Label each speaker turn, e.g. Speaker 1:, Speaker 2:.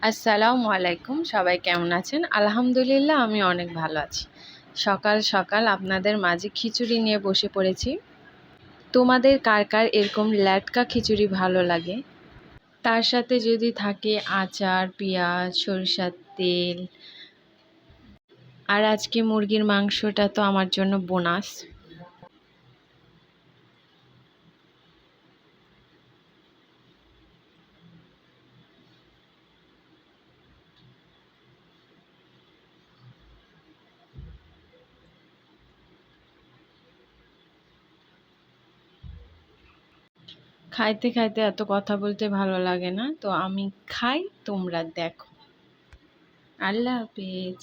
Speaker 1: আসসালামু আলাইকুম। সবাই কেমন আছেন? আলহামদুলিল্লাহ আমি অনেক ভালো আছি। সকাল, সকাল আপনাদের মাঝে খিচুড়ি নিয়ে বসে পড়েছি। তোমাদের কার, কার এরকম লেটকা খিচুড়ি ভালো লাগে? তার সাথে যদি থাকে আচার, পেঁয়াজ, সরিষার তেল আর আজকে মুরগির মাংসটা তো আমার জন্য বোনাস। খাইতে, খাইতে এত কথা বলতে ভালো লাগে না। তো আমি খাই, তোমরা দেখো। আল্লাহ হাফেজ।